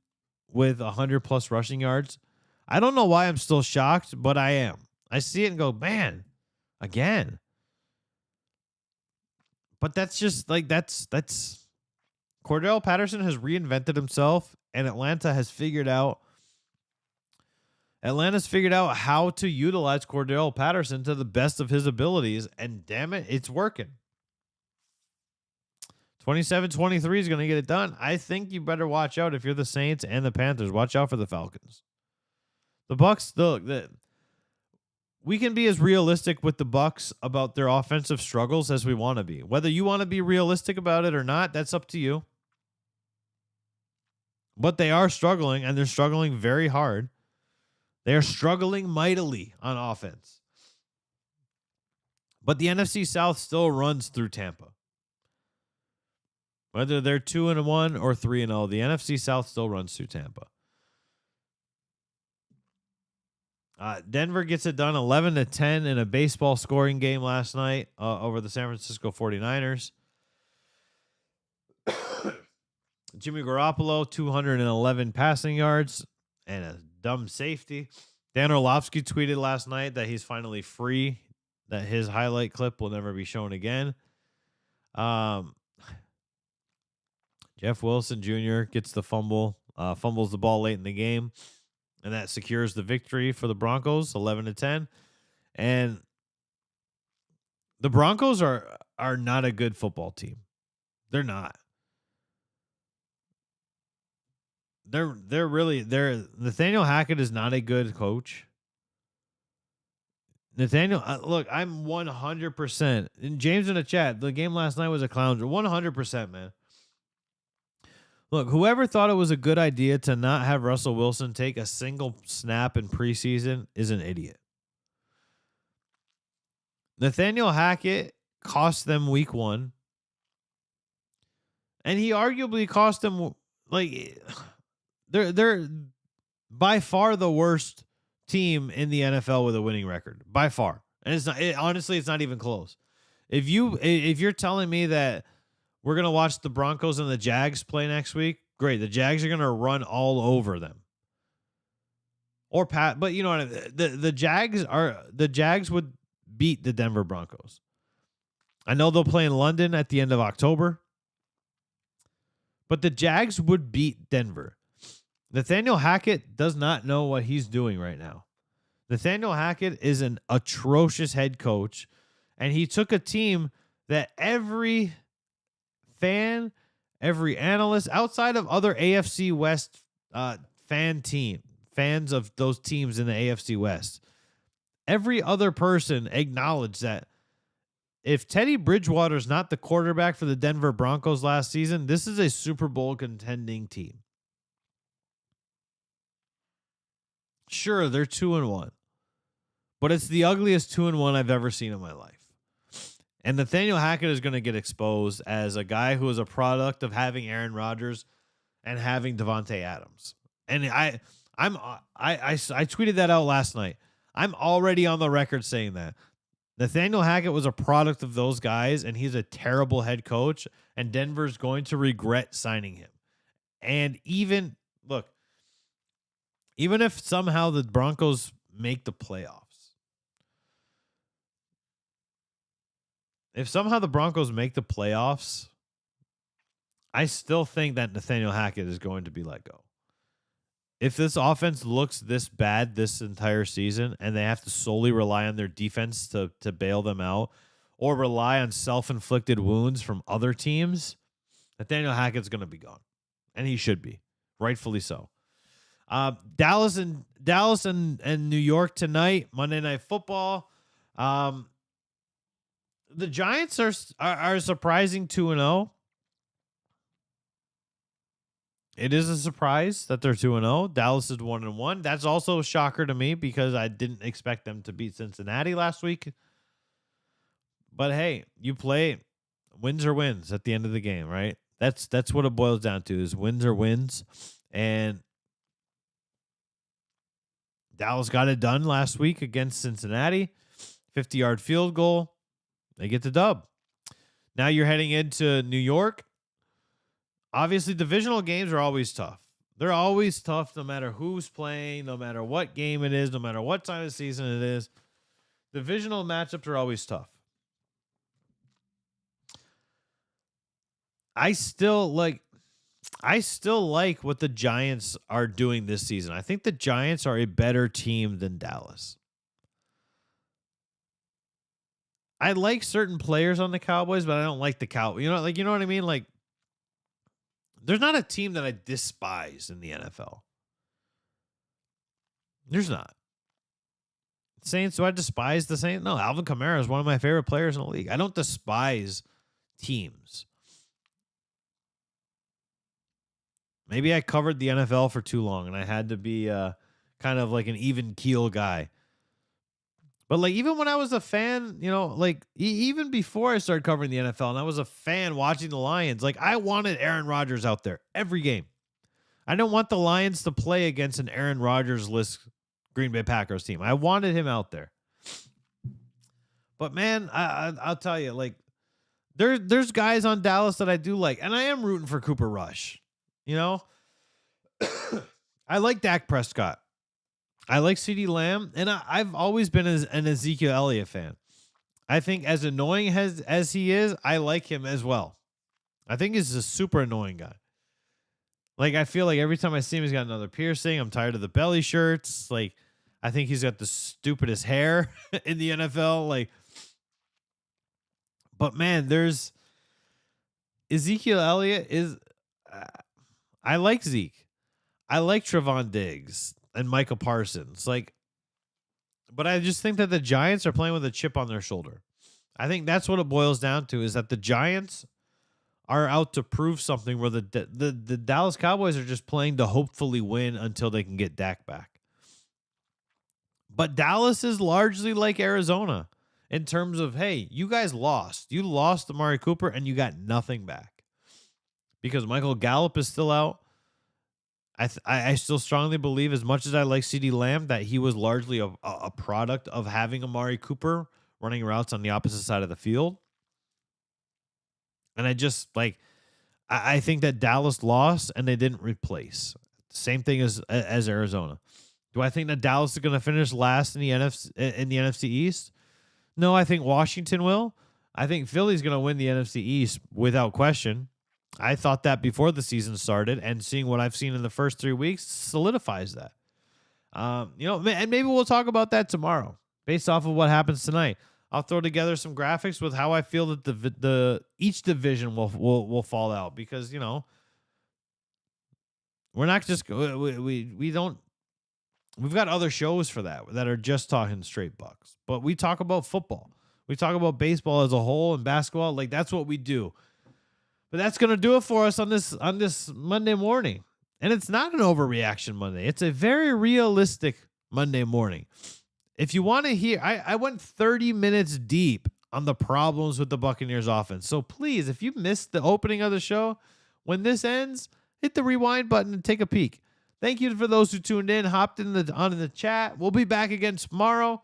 S1: with 100-plus rushing yards, I don't know why I'm still shocked, but I am. I see it and go, man, again. But that's just like that's Cordero Patterson has reinvented himself, and Atlanta's figured out how to utilize Cordero Patterson to the best of his abilities, and damn it, it's working. 27-23 is going to get it done. I think you better watch out if you're the Saints and the Panthers. Watch out for the Falcons. The Bucs, we can be as realistic with the Bucs about their offensive struggles as we want to be. Whether you want to be realistic about it or not, that's up to you. But they are struggling, and they're struggling very hard. They are struggling mightily on offense. But the NFC South still runs through Tampa. Whether they're 2-1 or 3-0, the NFC South still runs through Tampa. Denver gets it done 11-10 in a baseball scoring game last night over the San Francisco 49ers. Jimmy Garoppolo, 211 passing yards and a dumb safety. Dan Orlovsky tweeted last night that he's finally free, that his highlight clip will never be shown again. Jeff Wilson Jr. gets the fumbles the ball late in the game, and that secures the victory for the Broncos, 11-10. And the Broncos are not a good football team. They're not. Nathaniel Hackett is not a good coach. Nathaniel, look, I'm 100%. And James in the chat, the game last night was a clown. 100%, man. Look, whoever thought it was a good idea to not have Russell Wilson take a single snap in preseason is an idiot. Nathaniel Hackett cost them week 1. And he arguably cost them, like, they're by far the worst team in the NFL with a winning record. By far. And honestly, it's not even close. If you're telling me that we're going to watch the Broncos and the Jags play next week, great. The Jags are going to run all over them. But you know what I mean? The Jags would beat the Denver Broncos. I know they'll play in London at the end of October, but the Jags would beat Denver. Nathaniel Hackett does not know what he's doing right now. Nathaniel Hackett is an atrocious head coach, and he took a team that every fan every analyst outside of other AFC West fans of those teams in the AFC West. Every other person acknowledged that if Teddy Bridgewater's not the quarterback for the Denver Broncos last season, this is a Super Bowl contending team. Sure, they're 2-1, but it's the ugliest 2-1 I've ever seen in my life. And Nathaniel Hackett is going to get exposed as a guy who is a product of having Aaron Rodgers and having Devontae Adams. And I tweeted that out last night. I'm already on the record saying that Nathaniel Hackett was a product of those guys, and he's a terrible head coach, and Denver's going to regret signing him. And even if somehow the Broncos make the playoffs, I still think that Nathaniel Hackett is going to be let go. If this offense looks this bad this entire season and they have to solely rely on their defense to bail them out or rely on self-inflicted wounds from other teams, Nathaniel Hackett's going to be gone. And he should be, rightfully so. Dallas and New York tonight, Monday Night Football. The Giants are surprising 2-0. It is a surprise that they're 2-0. Dallas is 1-1. That's also a shocker to me because I didn't expect them to beat Cincinnati last week. But hey, you play wins or wins at the end of the game, right? That's what it boils down to, is wins or wins. And Dallas got it done last week against Cincinnati. 50-yard field goal. They get the dub. Now you're heading into New York. Obviously, divisional games are always tough. They're always tough no matter who's playing, no matter what game it is, no matter what time of the season it is. Divisional matchups are always tough. I still like what the Giants are doing this season. I think the Giants are a better team than Dallas. I like certain players on the Cowboys, but I don't like the Cowboys. You know what I mean? Like, there's not a team that I despise in the NFL. There's not. Saints, do I despise the Saints? No, Alvin Kamara is one of my favorite players in the league. I don't despise teams. Maybe I covered the NFL for too long and I had to be kind of like an even keel guy. But like, even when I was a fan, even before I started covering the NFL and I was a fan watching the Lions, like, I wanted Aaron Rodgers out there every game. I don't want the Lions to play against an Aaron Rodgers-less Green Bay Packers team. I wanted him out there. But man, I'll tell you, like, there's guys on Dallas that I do like, and I am rooting for Cooper Rush. I like Dak Prescott. I like CeeDee Lamb, and I've always been an Ezekiel Elliott fan. I think as annoying as he is, I like him as well. I think he's a super annoying guy. Like, I feel like every time I see him, he's got another piercing. I'm tired of the belly shirts. Like, I think he's got the stupidest hair in the NFL. Like, but man, there's Ezekiel Elliott is. I like Zeke. I like Trevon Diggs and Micah Parsons. Like, but I just think that the Giants are playing with a chip on their shoulder. I think that's what it boils down to, is that the Giants are out to prove something, where the Dallas Cowboys are just playing to hopefully win until they can get Dak back. But Dallas is largely like Arizona in terms of, hey, you guys lost. You lost Amari Cooper and you got nothing back. Because Michael Gallup is still out. I still strongly believe, as much as I like CeeDee Lamb, that he was largely a product of having Amari Cooper running routes on the opposite side of the field. And I just, like, I think that Dallas lost and they didn't replace. Same thing as Arizona. Do I think that Dallas is going to finish last in the NFC East? No, I think Washington will. I think Philly's going to win the NFC East without question. I thought that before the season started, and seeing what I've seen in the first 3 weeks solidifies that. And maybe we'll talk about that tomorrow based off of what happens tonight. I'll throw together some graphics with how I feel that the each division will fall out, because we're not just we don't. We've got other shows for that are just talking straight Bucks, but we talk about football. We talk about baseball as a whole and basketball. Like, that's what we do. But that's going to do it for us on this Monday morning. And it's not an overreaction Monday. It's a very realistic Monday morning. If you want to hear, I went 30 minutes deep on the problems with the Buccaneers offense. So please, if you missed the opening of the show, when this ends, hit the rewind button and take a peek. Thank you for those who tuned in, hopped in the chat. We'll be back again tomorrow.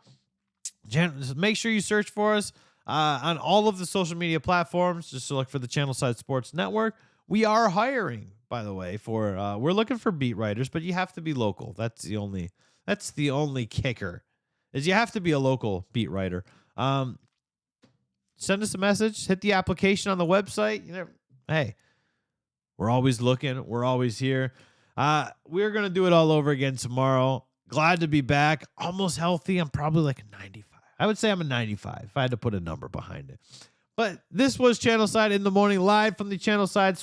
S1: Make sure you search for us on all of the social media platforms. Just look for the Channelside Sports Network. We are hiring, by the way, we're looking for beat writers, but you have to be local. That's the only kicker, is you have to be a local beat writer. Send us a message. Hit the application on the website. Hey, we're always looking. We're always here. We're going to do it all over again tomorrow. Glad to be back. Almost healthy. I'm probably like a 95. I would say I'm a 95 if I had to put a number behind it. But this was Channelside in the Morning, live from the Channelside